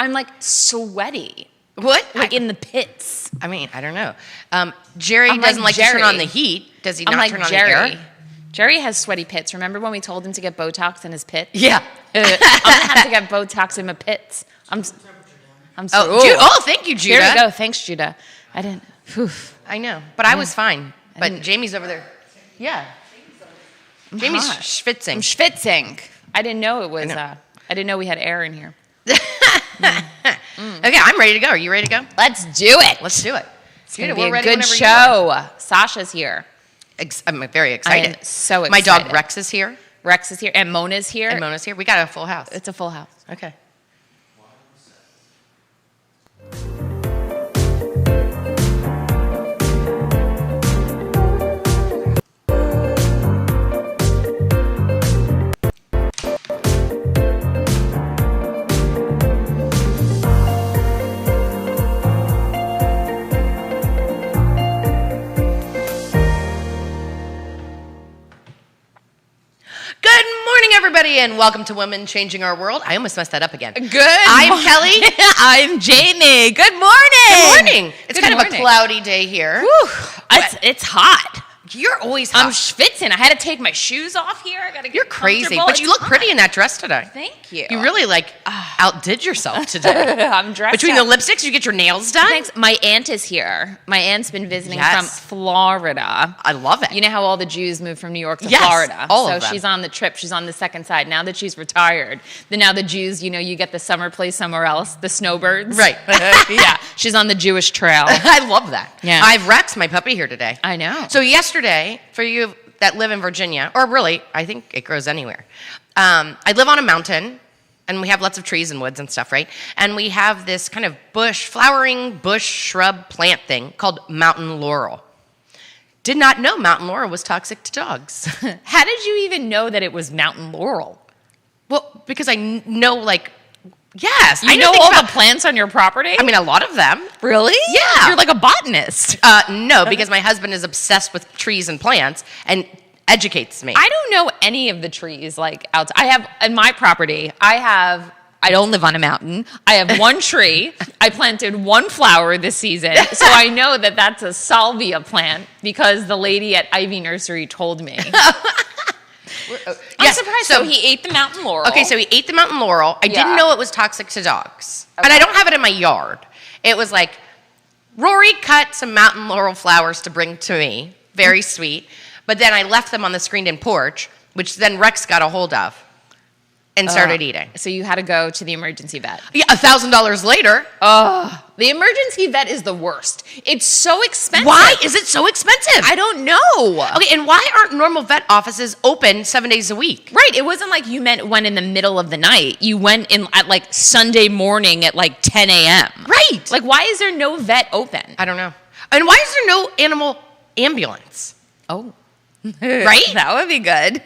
I'm like sweaty. What? Like in the pits. I mean, I don't know. Jerry I'm doesn't like to Jerry. turn on the heat. Does he I'm not like turn on Jerry. the air? Jerry has sweaty pits. Remember when we told him to get Botox in his pits? Yeah. I'm gonna have to get Botox in my pits. I'm so. Thank you, Judah. Here we go. Thanks, Judah. I didn't. Whew. I know, but I was fine. But Jamie's over there. Yeah. Jamie's hot. schwitzing. I'm schwitzing. I didn't know it was. I I didn't know we had air in here. Okay, I'm ready to go. Are you ready to go? Let's do it. Let's do it. It's gonna Judah, be we're a ready good whenever you are. show. Sasha's here. I'm very excited. I am so My excited. dog Rex is here. Rex is here, and Mona's here. And Mona's here. We got a full house. It's a full house. Okay. Good morning, everybody, and welcome to Women Changing Our World. I almost messed that up again. I'm Kelly. I'm Jamie. Good morning. Good morning. It's Good kind of morning. a cloudy day here. Whew. It's hot. You're always hot. I'm schwitzing. I had to take my shoes off here. I gotta get You're crazy, comfortable. but you It's look pretty hot. in that dress today. Thank you. You really outdid yourself today. I'm dressed Between up. the lipsticks, you get your nails done. Thanks. My aunt is here. My aunt's been visiting Yes. from Florida. I love it. You know how all the Jews moved from New York to Yes, Florida? all so of them. she's on the trip. She's on the second side. Now that she's retired, now the Jews, you get the summer place somewhere else, the snowbirds. Right. Yeah. She's on the Jewish trail. I love that. Yeah. I have Rex, my puppy, here today. I know. So yesterday, for you that live in Virginia, or really, I think it grows anywhere. I live on a mountain, and we have lots of trees and woods and stuff, right? And we have this kind of flowering bush shrub plant thing called mountain laurel. Did not know mountain laurel was toxic to dogs. How did you even know that it was mountain laurel? Well, because I know, yes. I know all the plants on your property? I mean, a lot of them. Really? Yeah. You're like a botanist. No, because my husband is obsessed with trees and plants and educates me. I don't know any of the trees outside. I have in my property. I don't live on a mountain. I have one tree. I planted one flower this season, so I know that that's a salvia plant because the lady at Ivy Nursery told me. I'm surprised. So he ate the mountain laurel. Okay, so he ate the mountain laurel. I didn't know it was toxic to dogs. Okay. And I don't have it in my yard. It was like, Rory cut some mountain laurel flowers to bring to me. Very sweet. But then I left them on the screened-in porch, which then Rex got a hold of and started eating. So you had to go to the emergency vet. Yeah, $1,000 later. The emergency vet is the worst. It's so expensive. Why is it so expensive? I don't know. Okay, and why aren't normal vet offices open 7 days a week? Right. It wasn't like you went in the middle of the night. You went in at Sunday morning at 10 a.m. Right. Why is there no vet open? I don't know. And why is there no animal ambulance? Oh. Right? That would be good.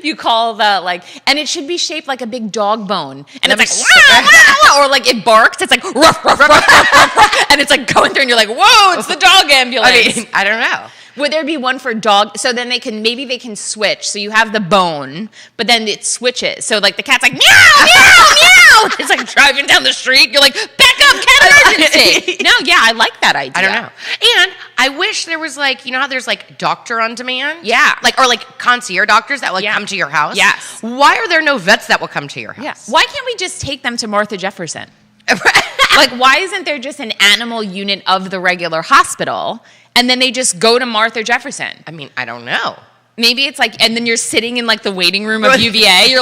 You call and it should be shaped like a big dog bone. And it's wow, wow, or it barks. It's ruff, ruff, ruff, ruff, ruff, ruff. And it's going through and you're whoa, it's the dog ambulance. I don't know. Would there be one for dog? So then maybe they can switch. So you have the bone, but then it switches. So the cat's meow, meow, meow. It's driving down the street. You're back up, cat emergency. No, yeah, I like that idea. I don't know. And I wish there was how there's doctor on demand? Yeah. Or concierge doctors that come to your house? Yes. Why are there no vets that will come to your house? Yeah. Why can't we just take them to Martha Jefferson? Why isn't there just an animal unit of the regular hospital and then they just go to Martha Jefferson? I mean, I don't know. Maybe it's and then you're sitting in the waiting room of UVA. You're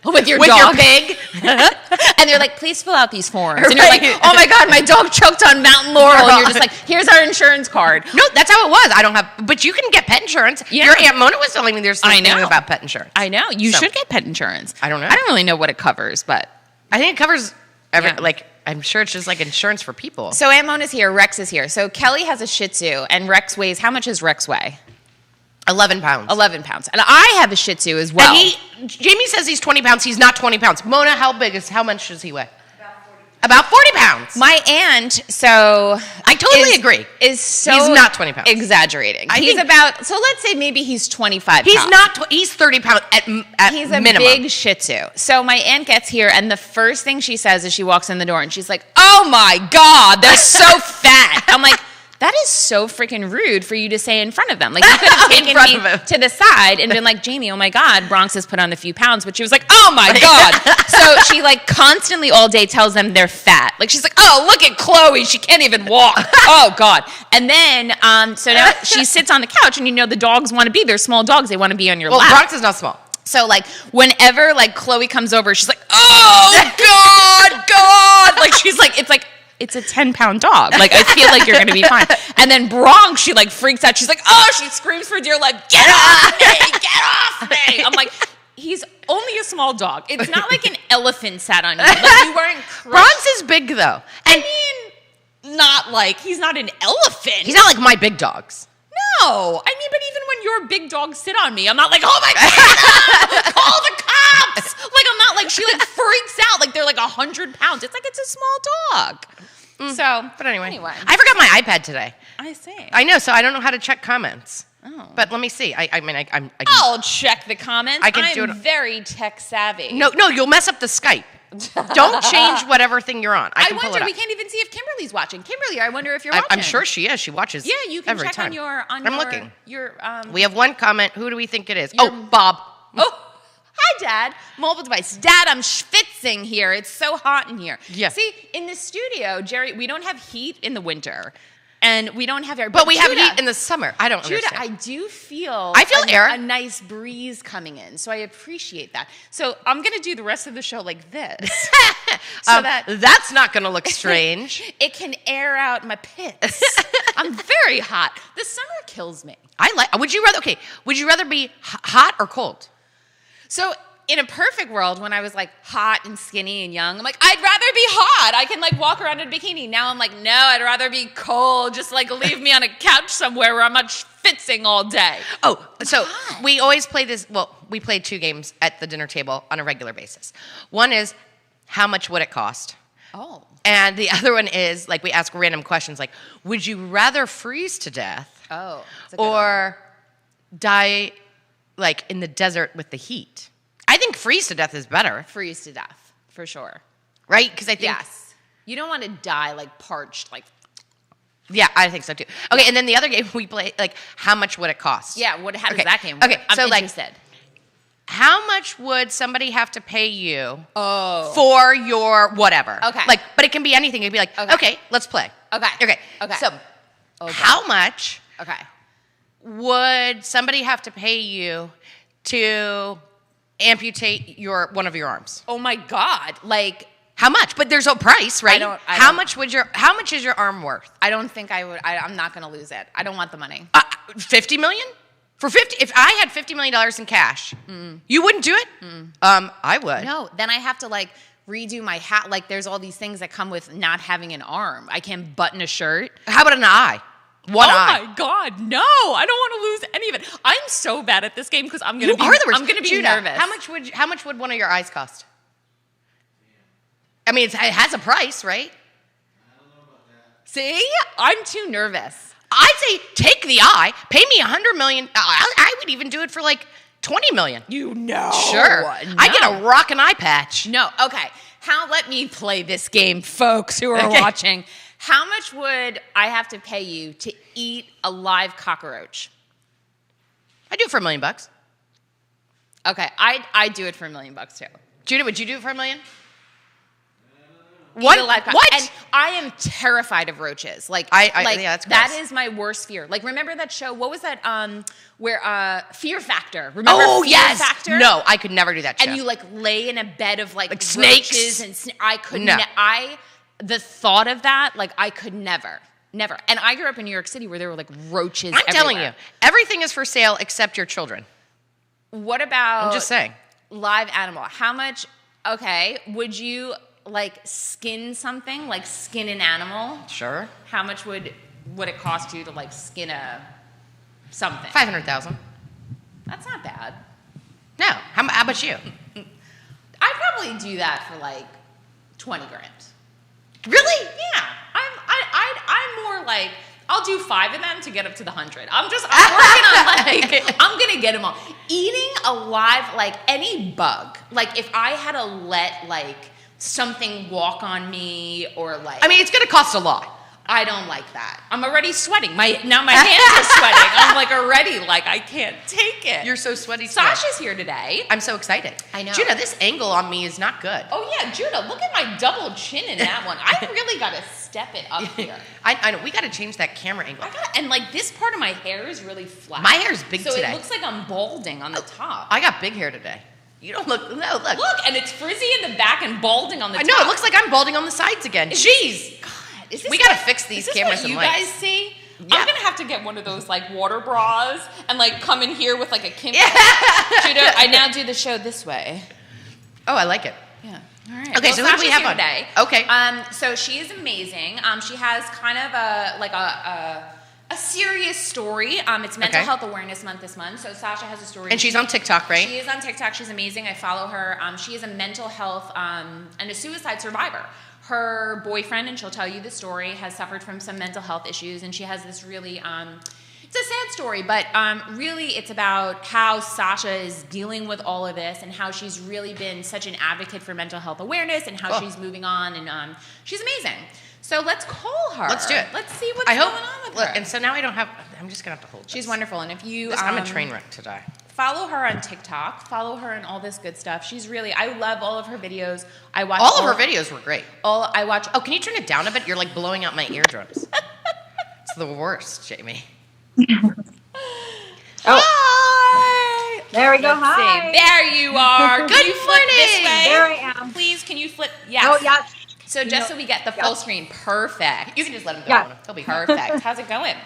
with your With dog. your pig. And they're please fill out these forms. And you're oh my God, my dog choked on mountain laurel. And you're just here's our insurance card. No, that's how it was. I don't have, but you can get pet insurance. Yeah. Your Aunt Mona was telling me there's something about pet insurance. I know. You should get pet insurance. I don't know. I don't really know what it covers, but. I think it covers Yeah. I'm sure it's just insurance for people. So Aunt Mona's here, Rex is here. So Kelly has a Shih Tzu, and Rex weighs, how much does Rex weigh? 11 pounds. 11 pounds. And I have a Shih Tzu as well. And Jamie says he's 20 pounds. He's not 20 pounds. Mona, how much does he weigh? About 40 pounds. My aunt, so I totally agree. Is so He's not 20 pounds. Exaggerating. I He's think- about, so let's say maybe he's 25 He's pounds. not. He's 30 pounds at He's a minimum. big Shih Tzu. So my aunt gets here, and the first thing she says is she walks in the door, and she's like, "Oh my God, they're so fat." I'm like, that is so freaking rude for you to say in front of them. Like, you could have In taken front me of him. to the side and been like, "Jamie, oh my God, Bronx has put on a few pounds." But she was like, "Oh my God." So she like constantly all day tells them they're fat. Like, she's like, "Oh, look at Chloe. She can't even walk." Oh God. And then, so now she sits on the couch, and the dogs want to be, they're small dogs. They want to be on your Well, lap. Bronx is not small. So like whenever like Chloe comes over, she's like, "Oh God." Like she's like, it's a 10-pound dog. Like, I feel like you're gonna be fine. And then Bronx, she like freaks out. She's like, "Oh," she screams for dear life, "Get off me! Get off me!" I'm like, he's only a small dog. It's not like an elephant sat on you. Like, you weren't crushed. Bronx is big though, and Not like, he's not an elephant. he's not like my big dogs. No. I mean, but even when your big dogs sit on me, I'm not like, "Oh my God, call the cops." Like, I'm not like, she like freaks out like they're like 100 pounds. It's like, it's a small dog. So, But anyway, I forgot my iPad today. I see. I know, so I don't know how to check comments. Oh. But let me see. I'm I'll check the comments. I can I'm do it- very tech savvy. no, you'll mess up the Skype. Don't change whatever thing you're on. I I can pull wonder, it we up. can't even see if Kimberly's watching. Kimberly, I wonder if you're watching. I'm sure she is. She watches. Yeah, you can every check time. on your. I'm looking. Your. We have one comment. Who do we think it is? Your- Oh, Bob. Oh, hi, Dad. Mobile device. Dad, I'm schwitzing here. It's so hot in here. Yeah. See, in the studio, Jerry, we don't have heat in the winter, and we don't have air. But we have Judah, heat in the summer. I don't Judah, I understand. do feel. I feel air. a nice breeze coming in, so I appreciate that. So I'm gonna do the rest of the show like this, so that That's not going to look strange. it can air out my pits. I'm very hot. The summer kills me. Would you rather be hot or cold? So in a perfect world, when I was like hot and skinny and young, I'm like, I'd rather be hot. I can like walk around in a bikini. Now I'm like, no, I'd rather be cold. Just like leave me on a couch somewhere where I'm not schwitzing all day. Oh, so we always play this. Well, we play 2 games at the dinner table on a regular basis. One is, how much would it cost? Oh. And the other one is, like, we ask random questions like, would you rather freeze to death Oh. That's a good one. or die, like, in the desert with the heat? I think freeze to death is better, Freeze to death, for sure. right? Because I think, Yes. You don't want to die like parched, like, yeah, I think so too. Okay, and then the other game we play, like, how much would it cost? yeah, how does Okay, that game work? okay, I'm so, like, interested. How much would somebody have to pay you Oh. for your whatever? Okay. Like, but it can be anything. It'd be like, Okay. okay, let's play. Okay. Okay. Okay. So, Okay. how much Okay. would somebody have to pay you to amputate one of your arms? Oh my God. Like, How much? But there's a price, right? I how don't- much how much is your arm worth? I don't think I would. I'm not going to lose it. I don't want the money. 50 million? For 50, if I had $50 million in cash, you wouldn't do it? I would. No, then I have to like redo my hat. Like, there's all these things that come with not having an arm. I can't button a shirt. How about an eye? One eye. Oh my God, no! I don't want to lose any of it. I'm so bad at this game because I'm gonna You be. are the worst. I'm gonna be Judah, nervous. How much would one of your eyes cost? I mean, it has a price, right? See, I'm too nervous. I'd say take the eye, pay me $100 million. I would even do it for like $20 million. You know, Sure, I get a rockin' eye patch. No, okay. Let me play this game, folks who are Okay. watching. How much would I have to pay you to eat a live cockroach? I do it for $1 million. Okay, I'd do it for $1 million too. Judah, would you do it for $1 million? Eat What? a live cockroach. What? And I am terrified of roaches. Like, yeah, that's that gross. is my worst fear. Like, remember that show? What was that? Where Fear Factor? Remember Oh, Fear yes. Factor? No, I could never do that show. And you like lay in a bed of like snakes? roaches and I could No. the thought of that, like, I could never. And I grew up in New York City where there were like roaches I'm telling everywhere. you, everything is for sale except your children. What about I'm just saying. live animal? How much, okay, would you like skin something, like skin an animal? Sure. How much would it cost you to like skin something? 500,000. That's not bad. No. How about you? I'd probably do that for like 20 grand. Really? Yeah, I'm more like I'll do 5 of them to get up to the 100. I'm working on like I'm gonna get them all. Eating alive, like any bug. Like if I had to let like something walk on me or like. I mean, it's gonna cost a lot. I don't like that. I'm already sweating. My hands are sweating. I'm like already like I can't take it. You're so sweaty. Sasha's here today. I'm so excited. I know. Judah, this angle on me is not good. Oh yeah, Judah, look at my double chin in that one. I really got to step it up here. I know. We got to change that camera angle. And like this part of my hair is really flat. My hair's big so today. it looks like I'm balding on the top. I got big hair today. You don't look. No, look. Look, and it's frizzy in the back and balding on the top. I know. It looks like I'm balding on the sides again. Jeez. We got to fix these cameras and lights. What you guys see? Yeah. I'm gonna have to get one of those like water bras and like come in here with like a Kim. Yeah. Judah, I now do the show this way. Oh, I like it. Yeah. All right. Okay, so who do we have on today? Okay. So she is amazing. She has kind of a serious story. It's Mental Health Awareness Month this month. So Sasha has a story. And she's on TikTok, right? She is on TikTok. She's amazing. I follow her. She is a mental health and a suicide survivor. Her boyfriend, and she'll tell you the story, has suffered from some mental health issues, and she has this really, it's a sad story, but really it's about how Sasha is dealing with all of this and how she's really been such an advocate for mental health awareness and how she's moving on, and she's amazing. So let's call her. Let's do it. Let's see what's going on with her. And so now I'm just going to have to hold this. She's wonderful, and if you... I'm a train wreck today. Follow her on TikTok. Follow her and all this good stuff. She's really, I love all of her videos. I watch all of her videos were great. Oh, can you turn it down a bit? You're like blowing out my eardrums. It's the worst, Jamie. Hi. There we go. Let's Hi. see. There you are. Good Can you flip this morning. way? There I am. Please, can you flip? Yes. Oh, yeah. So just so we get the full screen. Perfect. You can just let him go. Yeah. He'll be Perfect. How's it going?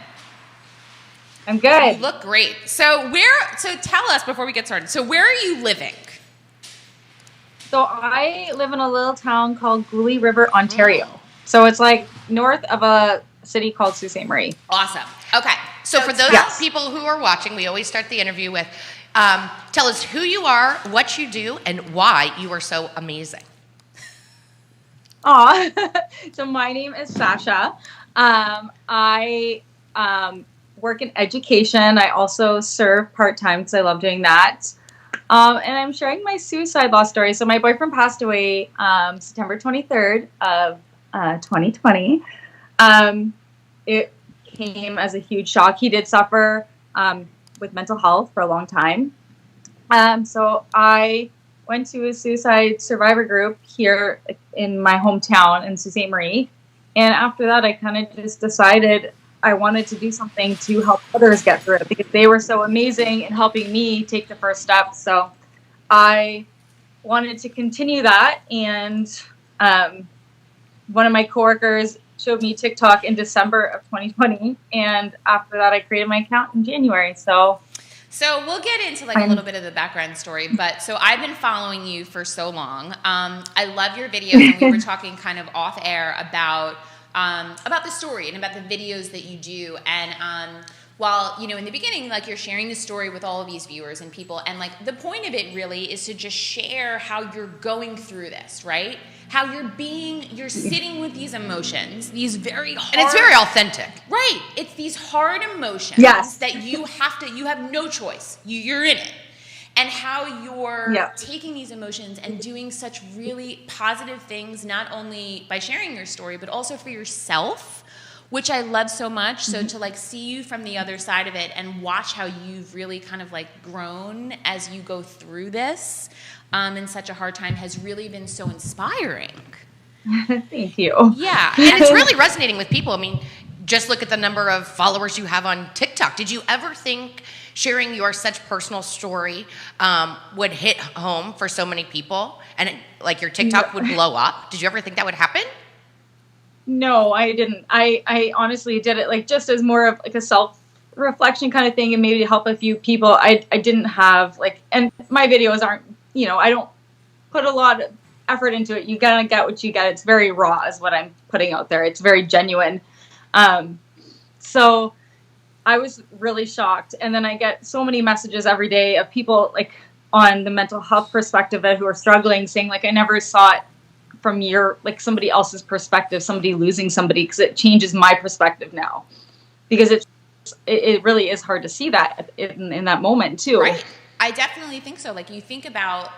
I'm good. You look great. So tell us before we get started. So where are you living? So I live in a little town called Gooley River, Ontario. So it's like north of a city called Sault Ste. Marie. Awesome. Okay. So for those Yes. people who are watching, we always start the interview with, tell us who you are, what you do, and why you are so amazing. Aw. So my name is Sasha. I work in education. I also serve part-time because I love doing that. And I'm sharing my suicide loss story. So my boyfriend passed away September 23rd of 2020. It came as a huge shock. He did suffer with mental health for a long time. So I went to a suicide survivor group here in my hometown in Sault Ste. Marie. And after that, I kind of just decided I wanted to do something to help others get through it because they were so amazing in helping me take the first step. So I wanted to continue that. And one of my coworkers showed me TikTok in December of 2020. And after that, I created my account in January. So we'll get into like a little bit of the background story, but so I've been following you for so long. I love your videos, and we were talking kind of off air about the story and about the videos that you do. And while, in the beginning, like you're sharing the story with all of these viewers and people, and like the point of it really is to just share how you're going through this, right? How you're sitting with these emotions, these very hard. And it's very authentic. Right. It's these hard emotions Yes. that you have no choice. You're in it. And how you're taking these emotions and doing such really positive things, not only by sharing your story, but also for yourself, which I love so much. So to like see you from the other side of it and watch how you've really kind of like grown as you go through this in such a hard time has really been so inspiring. thank you. Yeah. And it's really resonating with people. I mean, just look at the number of followers you have on TikTok. Did you ever think sharing your such personal story would hit home for so many people and like your TikTok would blow up? Did you ever think that would happen? No, I didn't. I honestly did it like just as more of like a self-reflection kind of thing and maybe to help a few people. I didn't have like, and my videos aren't, I don't put a lot of effort into it. You gotta get what you get. It's very raw is what I'm putting out there. It's very genuine. So I was really shocked. And then I get so many messages every day of people like on the mental health perspective who are struggling saying like, I never saw it from your, like, somebody else's perspective, somebody losing somebody, because it changes my perspective now, because it really is hard to see that in that moment too. Right. I definitely think so. Like, you think about,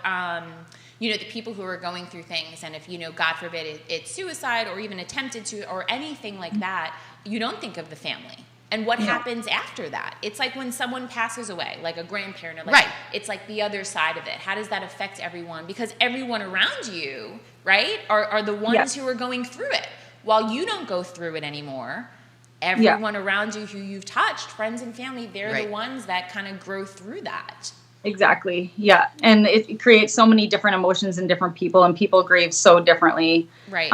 the people who are going through things, and if, God forbid it's suicide or even attempted to, or anything like that, you don't think of the family. And what happens after that? It's like when someone passes away, like a grandparent, or like, right. It's like the other side of it. How does that affect everyone? Because everyone around you, right, are the ones who are going through it. While you don't go through it anymore, everyone around you who you've touched, friends and family, they're the ones that kind of grow through that. Exactly. Yeah. And it creates so many different emotions in different people, and people grieve so differently. Right.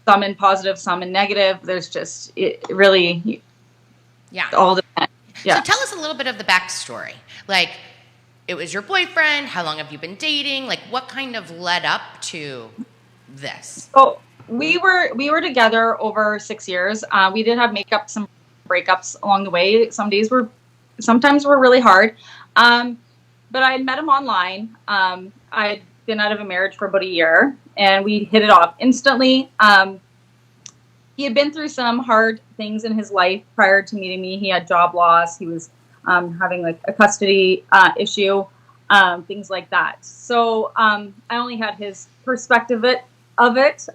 Some in positive, some in negative. There's just, it really, all depends. Yeah. So tell us a little bit of the backstory. Like, it was your boyfriend. How long have you been dating? Like, what kind of led up to this? So we were together over 6 years. We did have some breakups along the way. Sometimes were really hard. But I had met him online. I had been out of a marriage for about a year, and we hit it off instantly. He had been through some hard things in his life prior to meeting me. He had job loss. He was having like a custody issue, things like that. So I only had his perspective of it.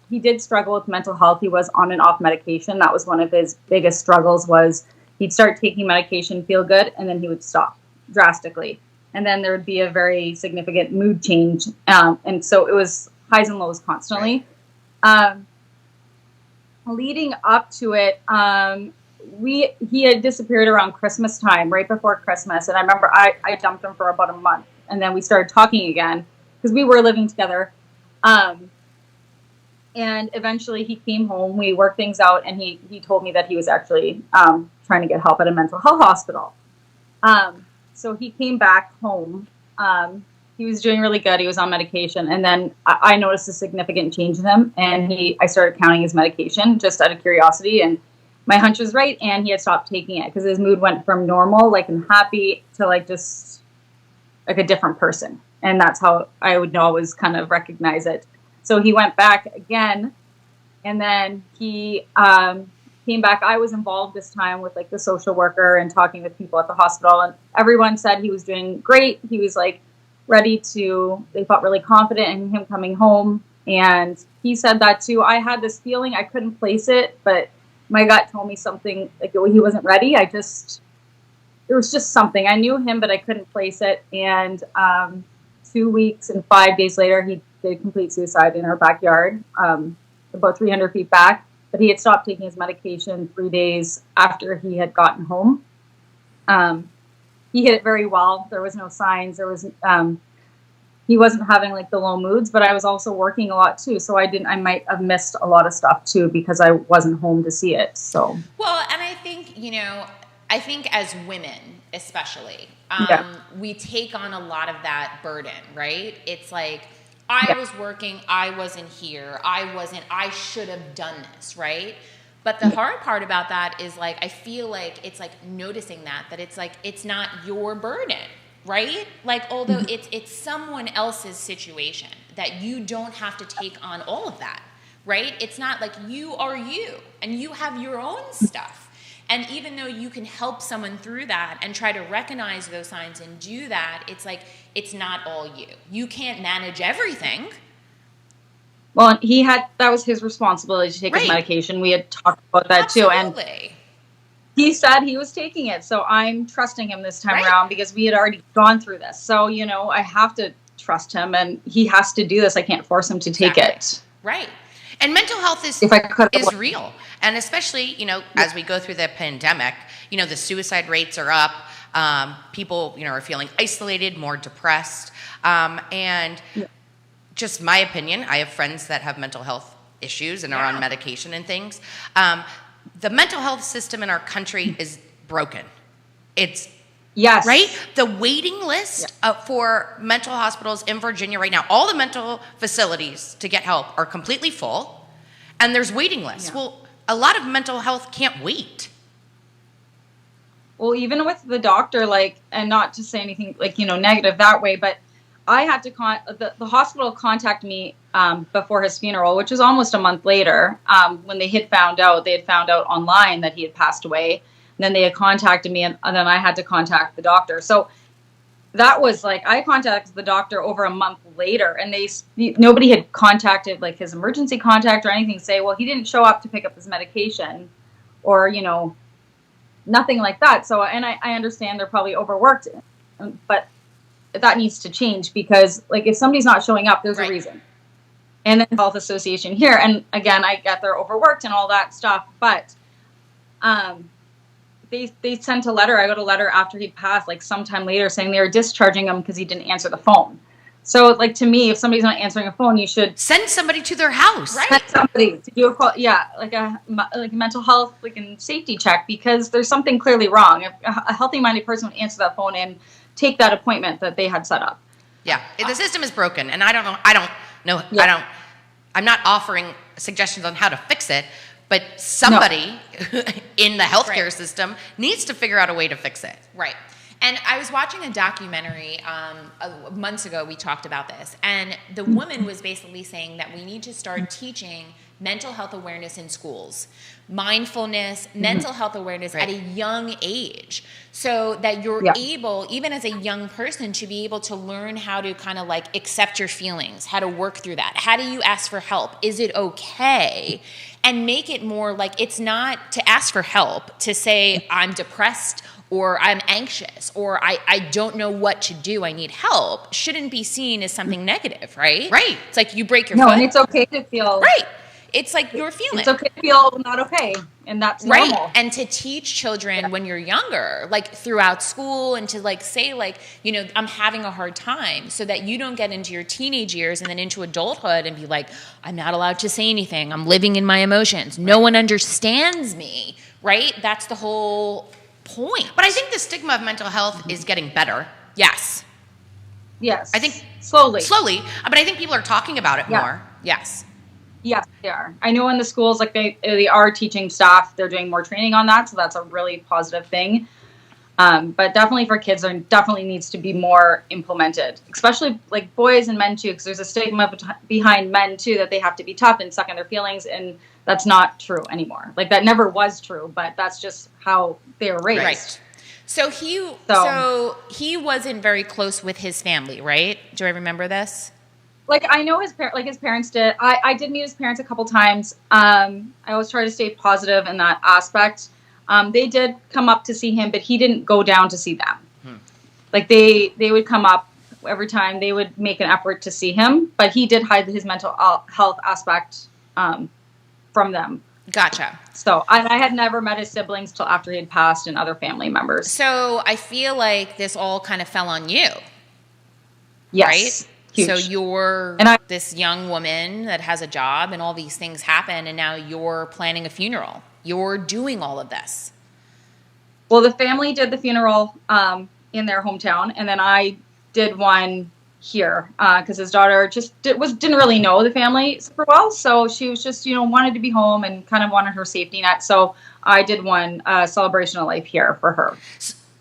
He did struggle with mental health. He was on and off medication. That was one of his biggest struggles. Was he'd start taking medication, feel good, and then he would stop drastically. And then there would be a very significant mood change. And so it was highs and lows constantly. Leading up to it, he had disappeared around Christmas time, right before Christmas. And I remember I dumped him for about a month. And then we started talking again because we were living together. And eventually he came home. We worked things out, and he told me that he was actually trying to get help at a mental health hospital. So he came back home. He was doing really good. He was on medication. And then I noticed a significant change in him. And I started counting his medication just out of curiosity. And my hunch was right. And he had stopped taking it because his mood went from normal, like, and happy, to like just like a different person. And that's how I would always kind of recognize it. So he went back again. And then he came back. I was involved this time with like the social worker and talking with people at the hospital. And everyone said he was doing great. He was like, they felt really confident in him coming home. And he said that too. I had this feeling, I couldn't place it, but my gut told me something, like he wasn't ready. There was just something. I knew him, but I couldn't place it. And 2 weeks and 5 days later, he did complete suicide in our backyard, about 300 feet back. But he had stopped taking his medication 3 days after he had gotten home. He hit it very well. There was no signs. He wasn't having like the low moods, but I was also working a lot too. So I might have missed a lot of stuff too because I wasn't home to see it. So. Well, and I think as women, especially, we take on a lot of that burden, right? It's like, I was working, I wasn't here, I should have done this, right? But the hard part about that is like, I feel like it's like noticing that it's like, it's not your burden, right? Like, although it's someone else's situation, that you don't have to take on all of that, right? It's not like you are you and you have your own stuff. And even though you can help someone through that and try to recognize those signs and do that, it's like, it's not all you. You can't manage everything. Well, that was his responsibility to take his medication. We had talked about that too. And he said he was taking it. So I'm trusting him this time around because we had already gone through this. So, I have to trust him, and he has to do this. I can't force him to take it. Right. And mental health is real. And especially, as we go through the pandemic, the suicide rates are up. People, are feeling isolated, more depressed. And just my opinion, I have friends that have mental health issues and are on medication and things. The mental health system in our country is broken. It's right. The waiting list for mental hospitals in Virginia right now, all the mental facilities to get help are completely full, and there's waiting lists. Yeah. Well, a lot of mental health can't wait. Well, even with the doctor, and not to say anything negative that way, but I had to the hospital contact me before his funeral, which was almost a month later. When they had found out online that he had passed away. And then they had contacted me, and then I had to contact the doctor. So that was like, I contacted the doctor over a month later, and nobody had contacted like his emergency contact or anything to say, well, he didn't show up to pick up his medication, or, you know, nothing like that. So, and I understand they're probably overworked, but that needs to change, because like if somebody's not showing up, there's a reason. And then Health Association here, and again, I get they're overworked and all that stuff, but they sent a letter. I got a letter after he passed, like sometime later, saying they were discharging him because he didn't answer the phone. So, like, to me, if somebody's not answering a phone, you should send somebody to their house. Send somebody to do a call. Yeah, like a mental health, like, and safety check, because there's something clearly wrong. If a healthy-minded person would answer that phone and take that appointment that they had set up. Yeah, the system is broken, and I don't know. Yeah. I'm not offering suggestions on how to fix it, but somebody in the healthcare system needs to figure out a way to fix it. Right. And I was watching a documentary months ago. We talked about this. And the woman was basically saying that we need to start teaching mental health awareness in schools, mindfulness, mental health awareness at a young age, so that you're able, even as a young person, to be able to learn how to kind of like accept your feelings, how to work through that. How do you ask for help? Is it okay? And make it more like, it's not to ask for help, to say I'm depressed or I'm anxious or I don't know what to do, I need help, shouldn't be seen as something negative, right? Right. It's like you break your foot. No, and it's okay to feel. Right. It's like you're feeling. It's okay to feel not okay, and that's normal. Right. And to teach children when you're younger, like throughout school, and to like say like, you know, I'm having a hard time, so that you don't get into your teenage years and then into adulthood and be like, I'm not allowed to say anything. I'm living in my emotions. No one understands me, right? That's the whole point. But I think the stigma of mental health is getting better. Yes. Yes. I think slowly, but I think people are talking about it more. Yes. Yes, they are. I know in the schools, like they are teaching staff, they're doing more training on that, so that's a really positive thing. But definitely for kids, there definitely needs to be more implemented, especially like boys and men too, because there's a stigma behind men too, that they have to be tough and suck in their feelings, and that's not true anymore. Like that never was true, but that's just how they were raised. Right. So he wasn't very close with his family, right? Do I remember this? Like I know his parents did. I did meet his parents a couple times. I always try to stay positive in that aspect. They did come up to see him, but he didn't go down to see them. Like they would come up every time. They would make an effort to see him, but he did hide his mental health aspect from them. Gotcha. So I had never met his siblings till after he had passed, and other family members. So I feel like this all kind of fell on you. Yes. Right? Huge. So you're this young woman that has a job, and all these things happen, and now you're planning a funeral. You're doing all of this. Well, the family did the funeral in their hometown, and then I did one here because his daughter just didn't really know the family super well, so she was just wanted to be home and kind of wanted her safety net. So I did one celebration of life here for her.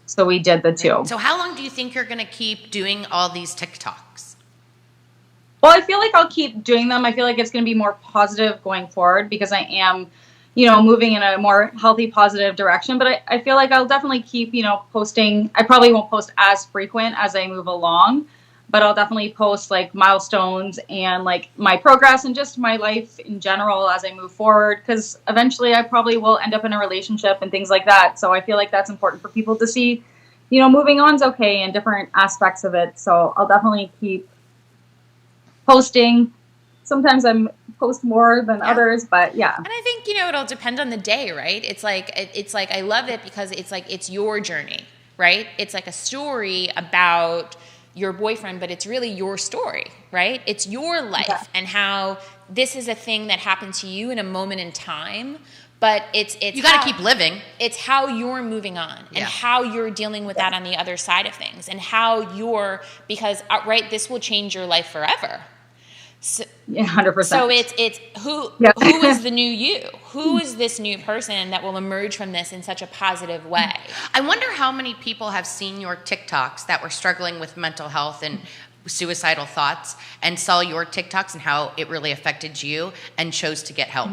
So we did the two. So how long do you think you're going to keep doing all these TikToks? Well, I feel like I'll keep doing them. I feel like it's going to be more positive going forward, because I am, moving in a more healthy, positive direction. But I feel like I'll definitely keep, posting. I probably won't post as frequent as I move along, but I'll definitely post like milestones and like my progress and just my life in general as I move forward. Because eventually I probably will end up in a relationship and things like that. So I feel like that's important for people to see, moving on's okay and different aspects of it. So I'll definitely keep posting. Sometimes I post more than others, but yeah. And I think, it'll depend on the day, right? It's like I love it because it's your journey, right? It's like a story about your boyfriend, but it's really your story, right? It's your life and how this is a thing that happened to you in a moment in time, but it's you got to keep living. It's how you're moving on and how you're dealing with that on the other side of things, and how because this will change your life forever. So, 100%. So it's who is the new you? Who is this new person that will emerge from this in such a positive way? I wonder how many people have seen your TikToks that were struggling with mental health and suicidal thoughts and saw your TikToks and how it really affected you and chose to get help?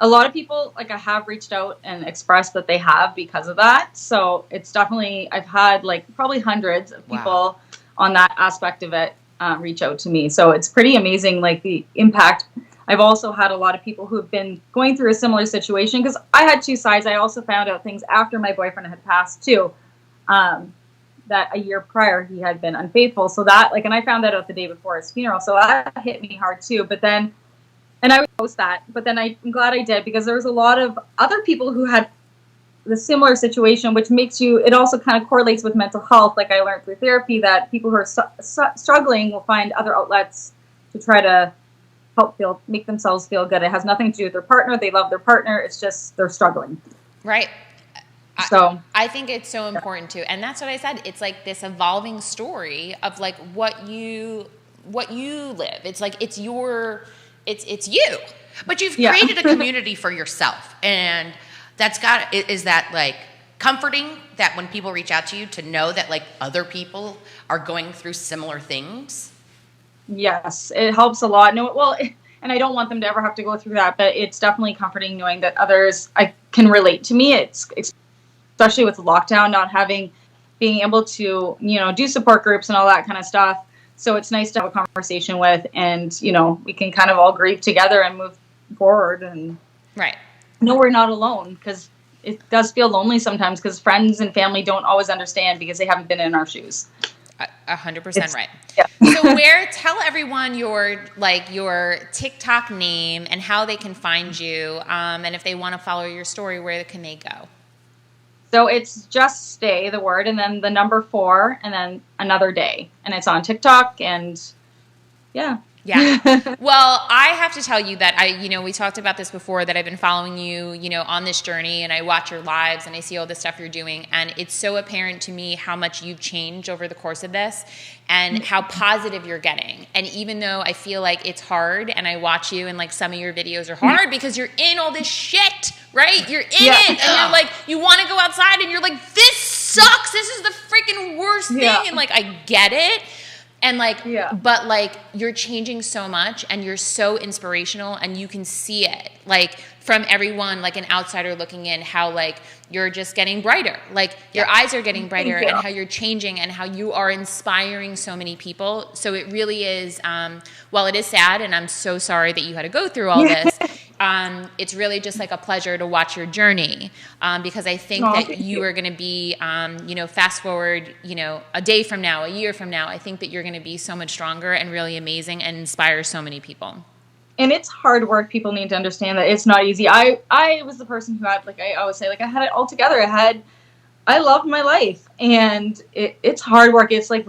A lot of people, like, I have reached out and expressed that they have because of that. So it's definitely, I've had like probably hundreds of people on that aspect of it reach out to me. So it's pretty amazing, like the impact. I've also had a lot of people who have been going through a similar situation, because I had two sides. I also found out things after my boyfriend had passed too, that a year prior he had been unfaithful. So that, like, and I found that out the day before his funeral. So that hit me hard too. But then, and I would post that, but then I'm glad I did, because there was a lot of other people who had the similar situation, which makes you, it also kind of correlates with mental health. Like I learned through therapy that people who are struggling will find other outlets to try to help make themselves feel good. It has nothing to do with their partner. They love their partner. It's just they're struggling. Right. So I think it's so important too. And that's what I said. It's like this evolving story of like what you live. It's like, it's you. But you've created a community for yourself, and is that like comforting that when people reach out to you to know that like other people are going through similar things? Yes, it helps a lot. No, well, and I don't want them to ever have to go through that, but it's definitely comforting knowing that others can relate to me. It's especially with lockdown, being able to, do support groups and all that kind of stuff. So it's nice to have a conversation with, and, we can kind of all grieve together and move forward, and know we're not alone, because it does feel lonely sometimes, because friends and family don't always understand because they haven't been in our shoes. 100% right. Yeah. So tell everyone your TikTok name and how they can find you, and if they want to follow your story, where can they go? So it's just stay, the word, and then the number 4, and then another day. And it's on TikTok, and yeah. Yeah. Well, I have to tell you that we talked about this before, that I've been following you, on this journey, and I watch your lives and I see all the stuff you're doing. And it's so apparent to me how much you've changed over the course of this and how positive you're getting. And even though I feel like it's hard, and I watch you and like some of your videos are hard because you're in all this shit, right? You're in it, and you're like, you want to go outside and you're like, this sucks. This is the freaking worst thing. And like, I get it. And like, but like, you're changing so much, and you're so inspirational, and you can see it like from everyone, like an outsider looking in, how like you're just getting brighter, like your eyes are getting brighter, and how you're changing, and how you are inspiring so many people. So it really is, while it is sad, and I'm so sorry that you had to go through all this, it's really just like a pleasure to watch your journey, because I think that you are going to be, fast forward, a day from now, a year from now, I think that you're going to be so much stronger and really amazing and inspire so many people. And it's hard work. People need to understand that it's not easy. I was the person who had, like I always say, like I had it all together. I loved my life, and it's hard work. It's like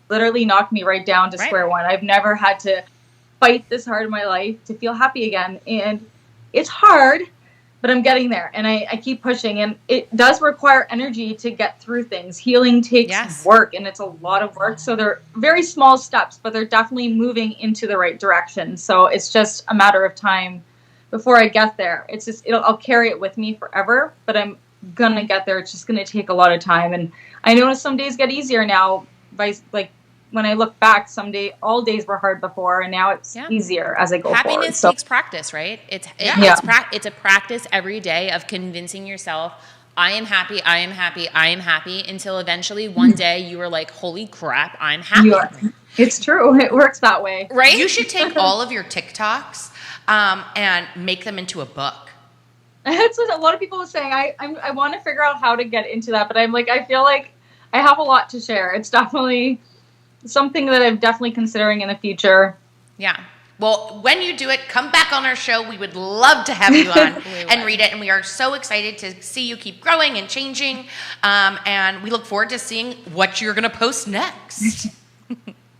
literally knocked me right down to square one. I've never had to fight this hard in my life to feel happy again. And it's hard, but I'm getting there, and I keep pushing, and it does require energy to get through things. Healing takes work, and it's a lot of work. So they're very small steps, but they're definitely moving into the right direction. So it's just a matter of time before I get there. It's just, I'll carry it with me forever, but I'm going to get there. It's just going to take a lot of time. And I notice some days get easier now by like, when I look back, all days were hard before, and now it's easier as I go forward. Happiness takes practice, right? It's a practice every day of convincing yourself, I am happy, I am happy, I am happy, until eventually one day you are like, holy crap, I'm happy. It's true. It works that way. Right? You should take all of your TikToks and make them into a book. That's what a lot of people are saying. I want to figure out how to get into that, but I'm like, I feel like I have a lot to share. It's definitely something that I'm definitely considering in the future. Yeah. Well, when you do it, come back on our show. We would love to have you on and read it. And we are so excited to see you keep growing and changing. And we look forward to seeing what you're going to post next.